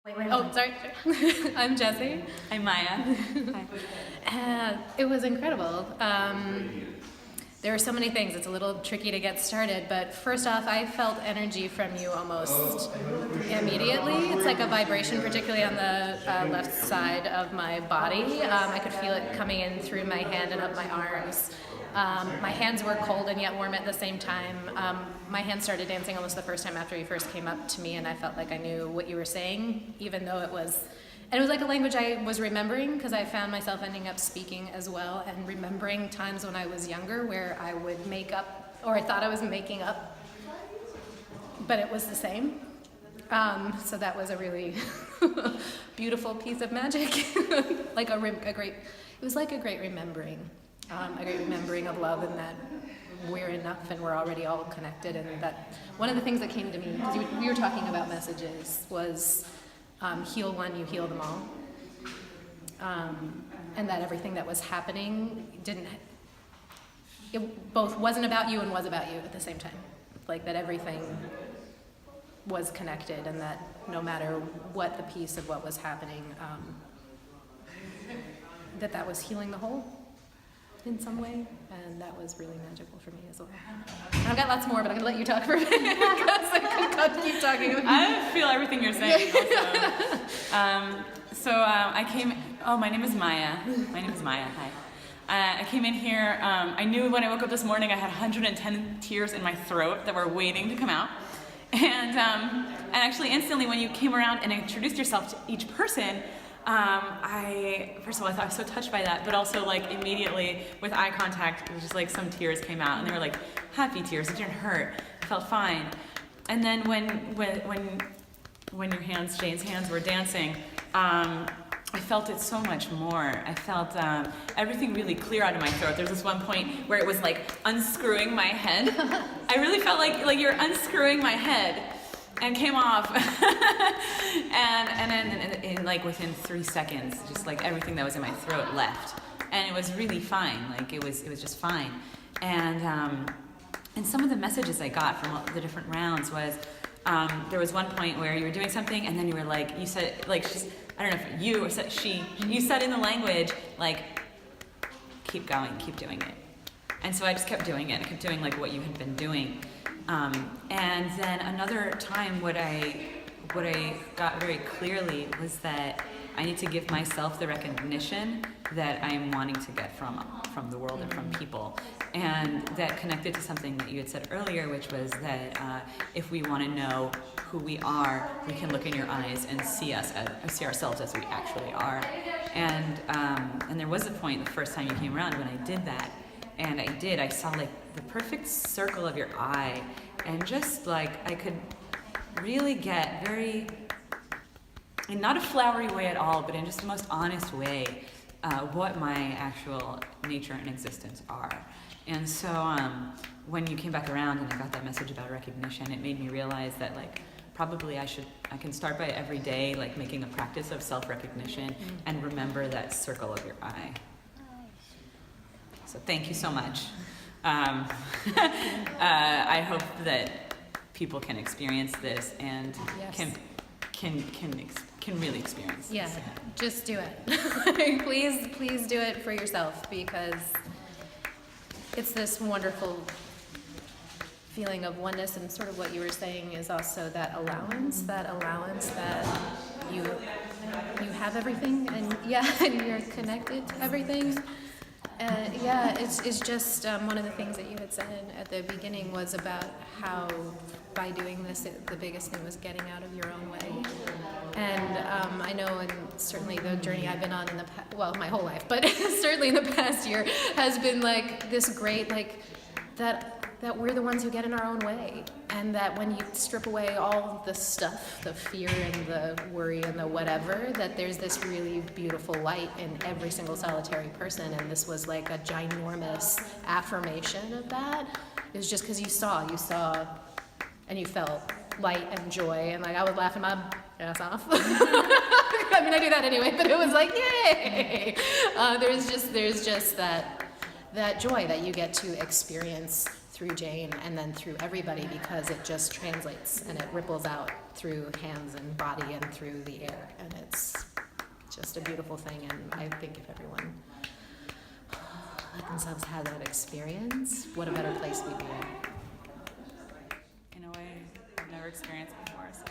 Oh, sorry. I'm Jesse. I'm Maya. Hi. It was incredible. There were so many things. It's a little tricky to get started, but first off, I felt energy from you almost immediately. It's like a vibration, particularly on the left side of my body. I could feel it coming in through my hand and up my arms. My hands were cold and yet warm at the same time. My hands started dancing almost the first time after you first came up to me, and I felt like I knew what you were saying, even though it was like a language I was remembering, because I found myself ending up speaking as well, and remembering times when I was younger where I would make up, or I thought I was making up, but it was the same. So that was a really beautiful piece of magic, like it was like a great remembering. A great remembering of love, and that we're enough and we're already all connected, and that one of the things that came to me, because we were talking about messages, was heal one, you heal them all. And that everything that was happening it both wasn't about you and was about you at the same time. Like that everything was connected, and that no matter what the piece of what was happening, that was healing the whole in some way, and that was really magical for me as well. I've got lots more, but I'm gonna let you talk for a minute because I could keep talking. I feel everything you're saying also. My name is Maya. Hi. I came in here, I knew when I woke up this morning I had 110 tears in my throat that were waiting to come out. And actually instantly when you came around and introduced yourself to each person, first of all, I thought I was so touched by that, but also like immediately with eye contact, it was just like some tears came out, and they were like happy tears. It didn't hurt. I felt fine. And then when your hands, Jane's hands, were dancing, I felt it so much more. I felt everything really clear out of my throat. There's this one point where it was like unscrewing my head. I really felt like you're unscrewing my head. And came off, and then like within 3 seconds, just like everything that was in my throat left, and it was really fine. Like it was just fine. And some of the messages I got from all the different rounds was there was one point where you were doing something, and then you were like, you said like I don't know if you or said she, you said in the language like keep going, keep doing it. And so I just kept doing it. I kept doing like what you had been doing. And then another time what I got very clearly was that I need to give myself the recognition that I'm wanting to get from the world and from people. And that connected to something that you had said earlier, which was that if we want to know who we are, we can look in your eyes and see ourselves as we actually are. And there was a point the first time you came around when I did that. And I saw like the perfect circle of your eye, and just like I could really get very, in not a flowery way at all, but in just the most honest way, what my actual nature and existence are. And so when you came back around and I got that message about recognition, it made me realize that like probably I can start by every day like making a practice of self-recognition and remember that circle of your eye. So thank you so much. I hope that people can experience this and Yes. can really experience Yeah, this. just do it. Please do it for yourself, because it's this wonderful feeling of oneness, and sort of what you were saying is also that allowance that you have everything, and and you're connected to everything. It's just one of the things that you had said at the beginning was about how by doing this, the biggest thing was getting out of your own way. And I know, and certainly the journey I've been on in my whole life, but certainly in the past year has been like this great, like that we're the ones who get in our own way, and that when you strip away all the stuff, the fear and the worry and the whatever, that there's this really beautiful light in every single solitary person. And this was like a ginormous affirmation of that. It was just because you saw and you felt light and joy, and like I was laughing my ass off. I mean, I do that anyway, but it was like, yay! There's just that joy that you get to experience through Jane and then through everybody, because it just translates and it ripples out through hands and body and through the air, and it's just a beautiful thing. And I think if everyone let themselves have that experience, what a better place we'd be in. In a way I've never experienced before. So.